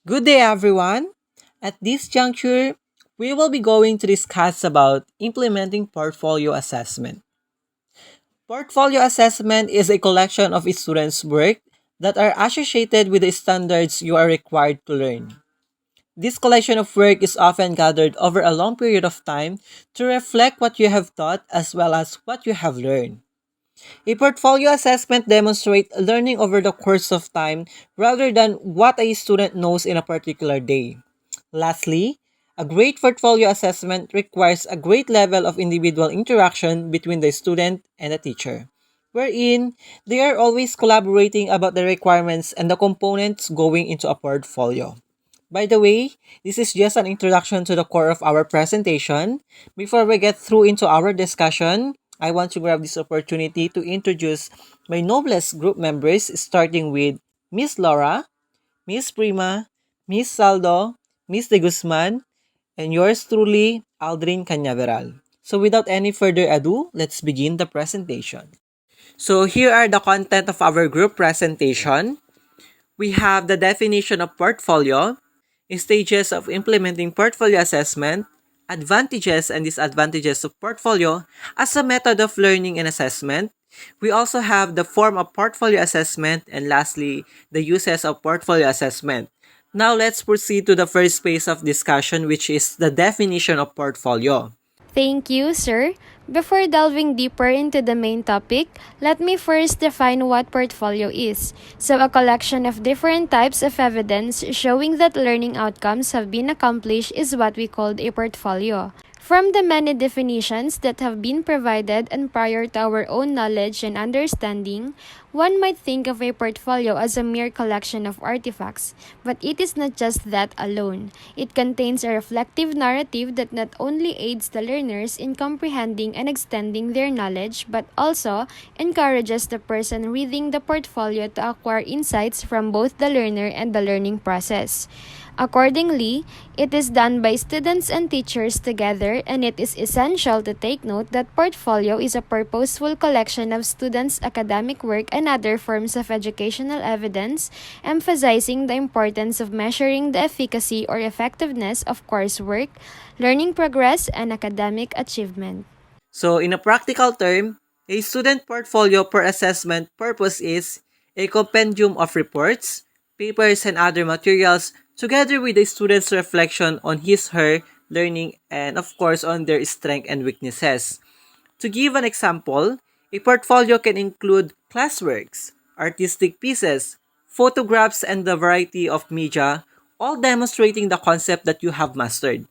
Good day, everyone. At this juncture, we will be going to discuss about implementing portfolio assessment. Portfolio assessment is a collection of students' work that are associated with the standards you are required to learn. This collection of work is often gathered over a long period of time to reflect what you have taught as well as what you have learned. A portfolio assessment demonstrates learning over the course of time rather than what a student knows in a particular day. Lastly, a great portfolio assessment requires a great level of individual interaction between the student and the teacher, wherein they are always collaborating about the requirements and the components going into a portfolio. By the way, this is just an introduction to the core of our presentation. Before we get through into our discussion, I want to grab this opportunity to introduce my noblest group members, starting with Miss Laura, Miss Prima, Miss Saldo, Miss De Guzman, and yours truly, Aldrin Cañaveral. So without any further ado, let's begin the presentation. So here are the content of our group presentation. We have the definition of portfolio, stages of implementing portfolio assessment, advantages and disadvantages of portfolio as a method of learning and assessment. We also have the form of portfolio assessment, and lastly, the uses of portfolio assessment. Now let's proceed to the first phase of discussion, which is the definition of portfolio. Thank you, sir. Before delving deeper into the main topic, let me first define what portfolio is. So, a collection of different types of evidence showing that learning outcomes have been accomplished is what we call a portfolio. From the many definitions that have been provided and prior to our own knowledge and understanding, one might think of a portfolio as a mere collection of artifacts, but it is not just that alone. It contains a reflective narrative that not only aids the learners in comprehending and extending their knowledge, but also encourages the person reading the portfolio to acquire insights from both the learner and the learning process. Accordingly, it is done by students and teachers together, and it is essential to take note that portfolio is a purposeful collection of students' academic work and other forms of educational evidence, emphasizing the importance of measuring the efficacy or effectiveness of coursework, learning progress, and academic achievement. So in a practical term, a student portfolio for assessment purpose is a compendium of reports, papers, and other materials together with the student's reflection on his/her learning and of course on their strengths and weaknesses. To give an example, a portfolio can include classworks, artistic pieces, photographs, and the variety of media, all demonstrating the concept that you have mastered.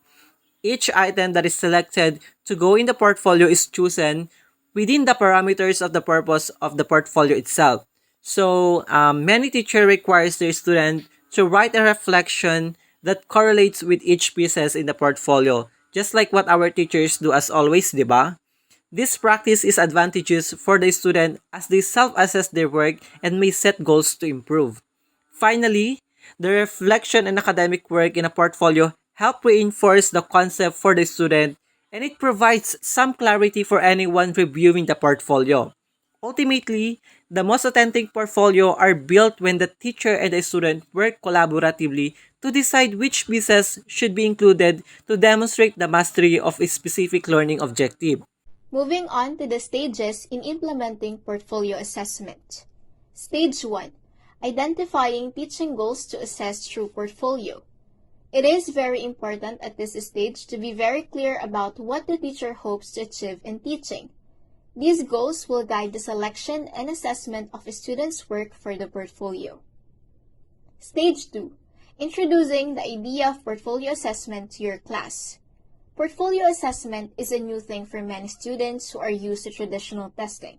Each item that is selected to go in the portfolio is chosen within the parameters of the purpose of the portfolio itself. So, many teacher requires their student to write a reflection that correlates with each pieces in the portfolio, just like what our teachers do as always, di ba? This practice is advantageous for the student as they self-assess their work and may set goals to improve. Finally, the reflection and academic work in a portfolio help reinforce the concept for the student, and it provides some clarity for anyone reviewing the portfolio. Ultimately, the most authentic portfolio are built when the teacher and the student work collaboratively to decide which pieces should be included to demonstrate the mastery of a specific learning objective. Moving on to the stages in implementing portfolio assessment. Stage 1. Identifying teaching goals to assess through portfolio. It is very important at this stage to be very clear about what the teacher hopes to achieve in teaching. These goals will guide the selection and assessment of a student's work for the portfolio. Stage 2. Introducing the idea of portfolio assessment to your class. Portfolio assessment is a new thing for many students who are used to traditional testing.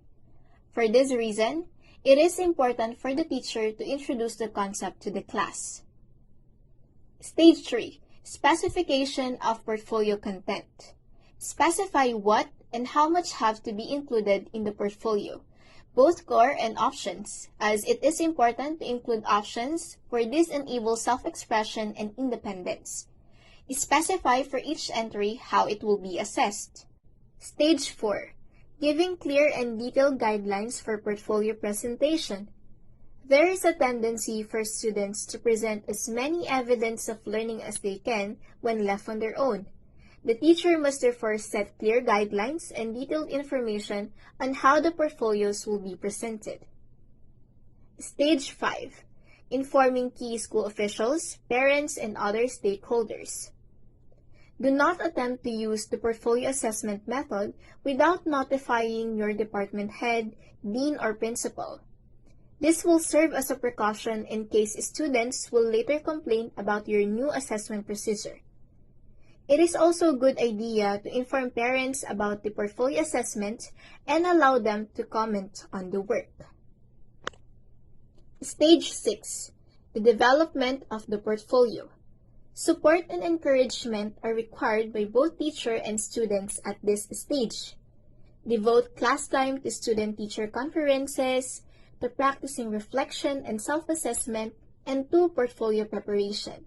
For this reason, it is important for the teacher to introduce the concept to the class. Stage 3. Specification of portfolio content. Specify what and how much have to be included in the portfolio, both core and options, as it is important to include options for this enables self-expression and independence. Specify for each entry how it will be assessed. Stage 4. Giving clear and detailed guidelines for portfolio presentation. There is a tendency for students to present as many evidence of learning as they can when left on their own. The teacher must therefore set clear guidelines and detailed information on how the portfolios will be presented. Stage 5. Informing key school officials, parents, and other stakeholders. Do not attempt to use the portfolio assessment method without notifying your department head, dean, or principal. This will serve as a precaution in case students will later complain about your new assessment procedure. It is also a good idea to inform parents about the portfolio assessment and allow them to comment on the work. Stage 6. The development of the portfolio. Support and encouragement are required by both teacher and students at this stage. Devote class time to student-teacher conferences, to practicing reflection and self-assessment, and to portfolio preparation.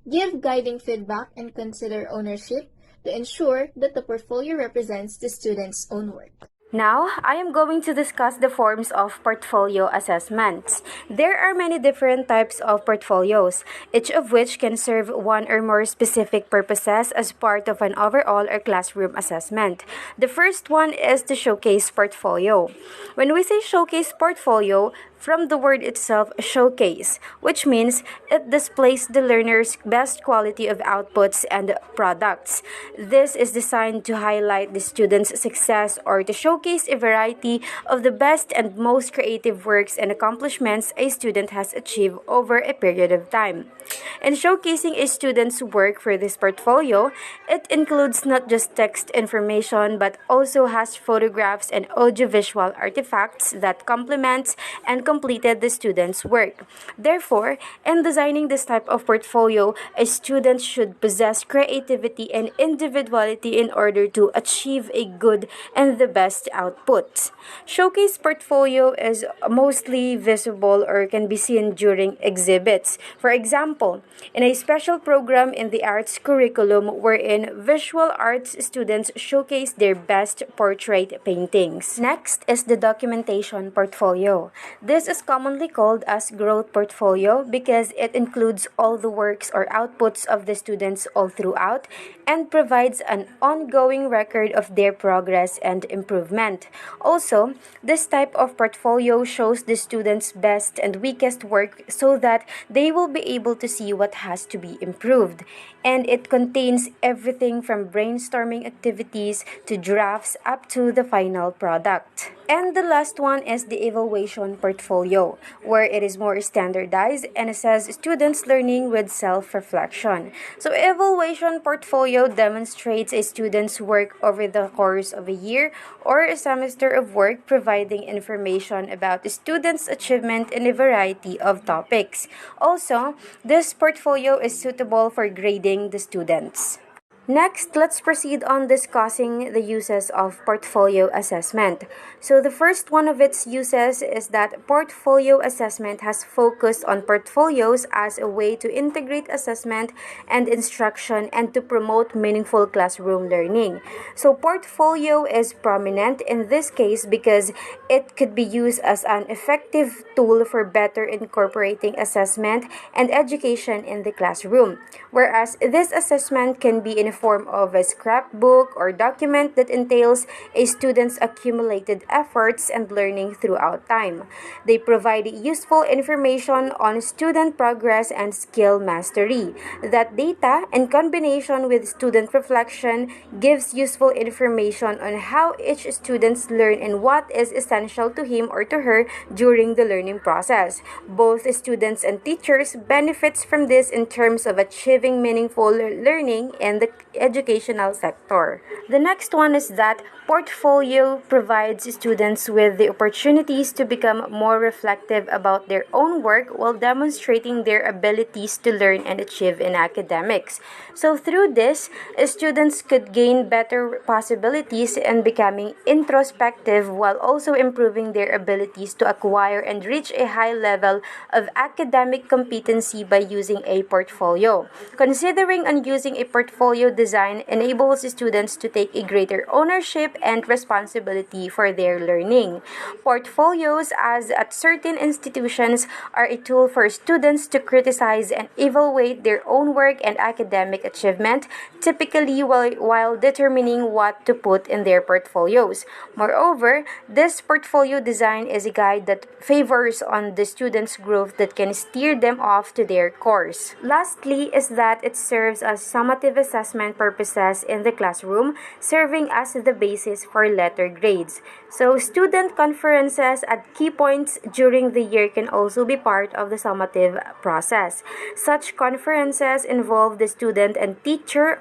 Give guiding feedback and consider ownership to ensure that the portfolio represents the student's own work. Now, I am going to discuss the forms of portfolio assessments. There are many different types of portfolios, each of which can serve one or more specific purposes as part of an overall or classroom assessment. The first one is the showcase portfolio. When we say showcase portfolio, from the word itself, showcase, which means it displays the learner's best quality of outputs and products. This is designed to highlight the student's success or to showcase a variety of the best and most creative works and accomplishments a student has achieved over a period of time. In showcasing a student's work for this portfolio, it includes not just text information but also has photographs and audiovisual artifacts that complement and completed the student's work. Therefore, in designing this type of portfolio, a student should possess creativity and individuality in order to achieve a good and the best output. Showcase portfolio is mostly visible or can be seen during exhibits. For example, in a special program in the arts curriculum wherein visual arts students showcase their best portrait paintings. Next is the documentation portfolio. This is commonly called as growth portfolio because it includes all the works or outputs of the students all throughout and provides an ongoing record of their progress and improvement. Also, this type of portfolio shows the students' best and weakest work so that they will be able to see what has to be improved. And it contains everything from brainstorming activities to drafts up to the final product. And the last one is the evaluation portfolio, where it is more standardized and assesses students' learning with self-reflection. So evaluation portfolio demonstrates a student's work over the course of a year or a semester of work, providing information about the student's achievement in a variety of topics. Also, this portfolio is suitable for grading the students. Next, let's proceed on discussing the uses of portfolio assessment. So the first one of its uses is that portfolio assessment has focused on portfolios as a way to integrate assessment and instruction and to promote meaningful classroom learning. So portfolio is prominent in this case because it could be used as an effective tool for better incorporating assessment and education in the classroom. Whereas this assessment can be in form of a scrapbook or document that entails a student's accumulated efforts and learning throughout time. They provide useful information on student progress and skill mastery. That data, in combination with student reflection, gives useful information on how each student learns and what is essential to him or to her during the learning process. Both students and teachers benefits from this in terms of achieving meaningful learning in the educational sector. The next one is that portfolio provides students with the opportunities to become more reflective about their own work while demonstrating their abilities to learn and achieve in academics. So through this, students could gain better possibilities in becoming introspective while also improving their abilities to acquire and reach a high level of academic competency by using a portfolio. Considering on using a portfolio design enables students to take a greater ownership and responsibility for their learning. Portfolios, as at certain institutions, are a tool for students to criticize and evaluate their own work and academic achievement, typically while determining what to put in their portfolios. Moreover, this portfolio design is a guide that favors on the students' growth that can steer them off to their course. Lastly is that it serves as summative assessment purposes in the classroom, serving as the basis for letter grades. So student conferences at key points during the year can also be part of the summative process. Such conferences involve the student and teacher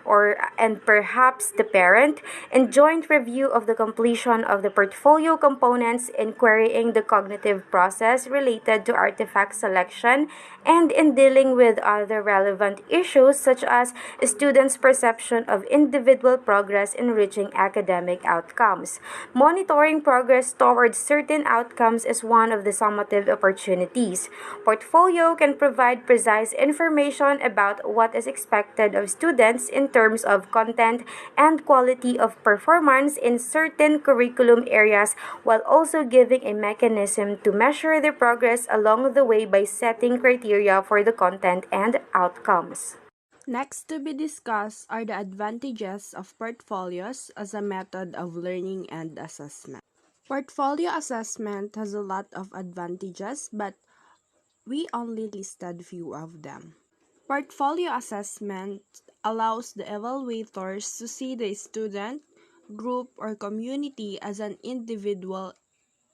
and perhaps the parent in joint review of the completion of the portfolio components in querying the cognitive process related to artifact selection and in dealing with other relevant issues such as students' perception of individual progress in reaching academic outcomes. Monitoring progress towards certain outcomes is one of the summative opportunities. Portfolio can provide precise information about what is expected of students in terms of content and quality of performance in certain curriculum areas while also giving a mechanism to measure their progress along the way by setting criteria for the content and outcomes. Next to be discussed are the advantages of portfolios as a method of learning and assessment. Portfolio assessment has a lot of advantages, but we only listed few of them. Portfolio assessment allows the evaluators to see the student, group, or community as an individual,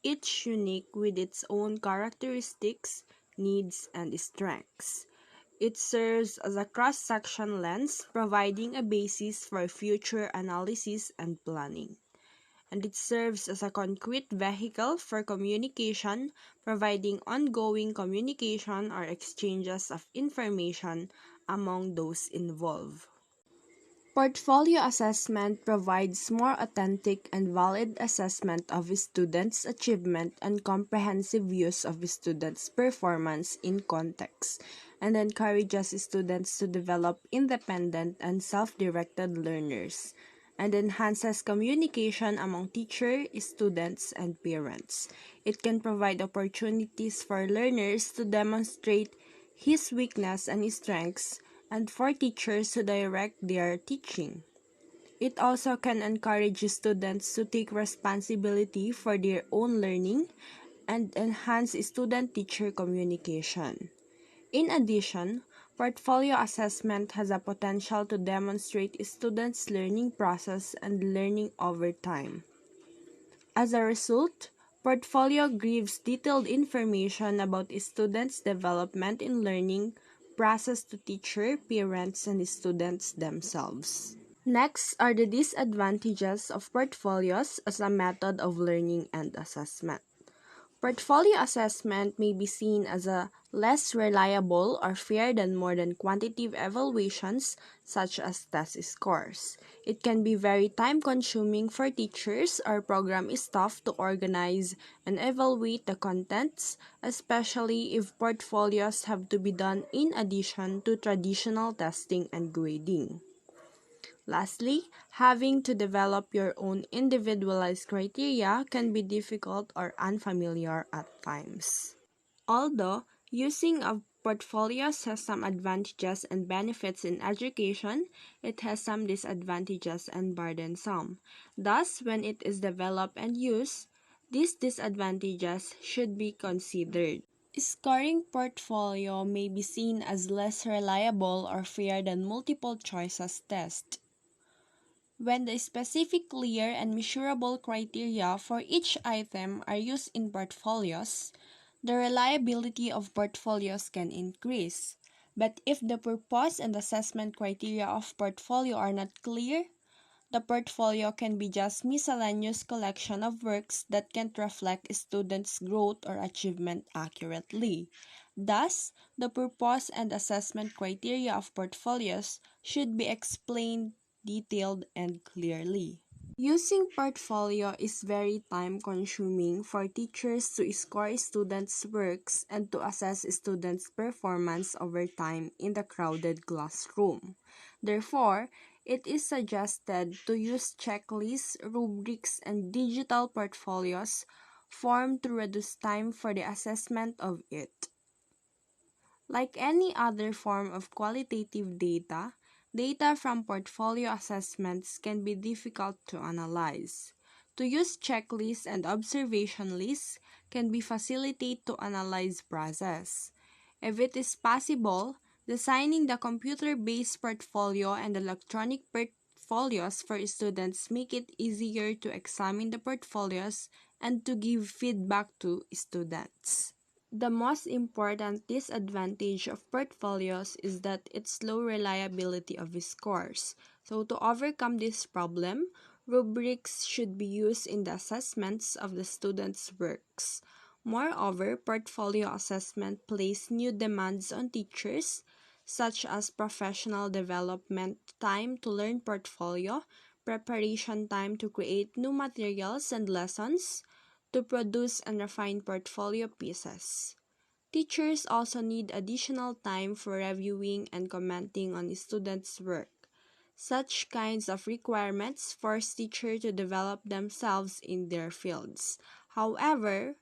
each unique with its own characteristics, needs, and strengths. It serves as a cross-section lens, providing a basis for future analysis and planning. And it serves as a concrete vehicle for communication, providing ongoing communication or exchanges of information among those involved. Portfolio assessment provides more authentic and valid assessment of students' achievement and comprehensive views of students' performance in context, and encourages students to develop independent and self-directed learners, and enhances communication among teachers, students, and parents. It can provide opportunities for learners to demonstrate his weakness and his strengths, and for teachers to direct their teaching. It also can encourage students to take responsibility for their own learning and enhance student-teacher communication. In addition, portfolio assessment has a potential to demonstrate students' learning process and learning over time. As a result, portfolio gives detailed information about students' development in learning process to teacher, parents, and students themselves. Next are the disadvantages of portfolios as a method of learning and assessment. Portfolio assessment may be seen as a less reliable or fair than more than quantitative evaluations such as test scores. It can be very time-consuming for teachers or program staff to organize and evaluate the contents, especially if portfolios have to be done in addition to traditional testing and grading. Lastly, having to develop your own individualized criteria can be difficult or unfamiliar at times. Although using of portfolios has some advantages and benefits in education, it has some disadvantages and burdensome. Thus, when it is developed and used, these disadvantages should be considered. Scoring portfolio may be seen as less reliable or fair than multiple choices test. When the specific, clear, and measurable criteria for each item are used in portfolios, the reliability of portfolios can increase. But if the purpose and assessment criteria of portfolio are not clear, the portfolio can be just miscellaneous collection of works that can't reflect students' growth or achievement accurately. Thus, the purpose and assessment criteria of portfolios should be explained, detailed, and clearly. Using portfolio is very time-consuming for teachers to score students' works and to assess students' performance over time in the crowded classroom. Therefore, it is suggested to use checklists, rubrics, and digital portfolios formed to reduce time for the assessment of it. Like any other form of qualitative data, data from portfolio assessments can be difficult to analyze. To use checklists and observation lists can be facilitate to analyze process. If it is possible, designing the computer-based portfolio and electronic portfolios for students make it easier to examine the portfolios and to give feedback to students. The most important disadvantage of portfolios is that its low reliability of scores. So to overcome this problem, rubrics should be used in the assessments of the students' works. Moreover, portfolio assessment place new demands on teachers, such as professional development time to learn portfolio, preparation time to create new materials and lessons, to produce and refine portfolio pieces. Teachers also need additional time for reviewing and commenting on students' work. Such kinds of requirements force teachers to develop themselves in their fields. However,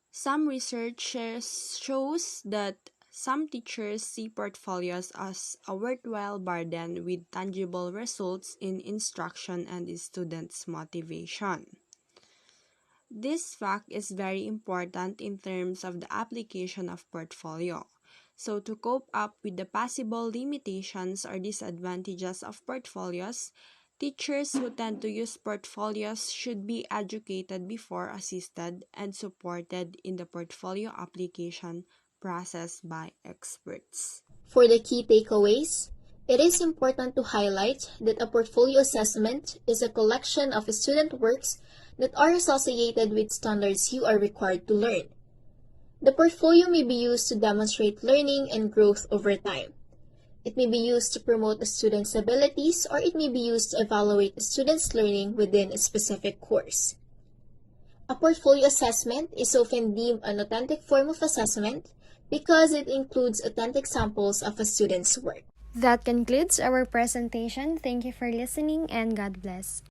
some research shows that some teachers see portfolios as a worthwhile burden with tangible results in instruction and students' motivation. This fact is very important in terms of the application of portfolio. So to cope up with the possible limitations or disadvantages of portfolios, teachers who tend to use portfolios should be educated before assisted and supported in the portfolio application process by experts. For the key takeaways, it is important to highlight that a portfolio assessment is a collection of student works that are associated with standards you are required to learn. The portfolio may be used to demonstrate learning and growth over time. It may be used to promote a student's abilities, or it may be used to evaluate a student's learning within a specific course. A portfolio assessment is often deemed an authentic form of assessment because it includes authentic samples of a student's work. That concludes our presentation. Thank you for listening and God bless.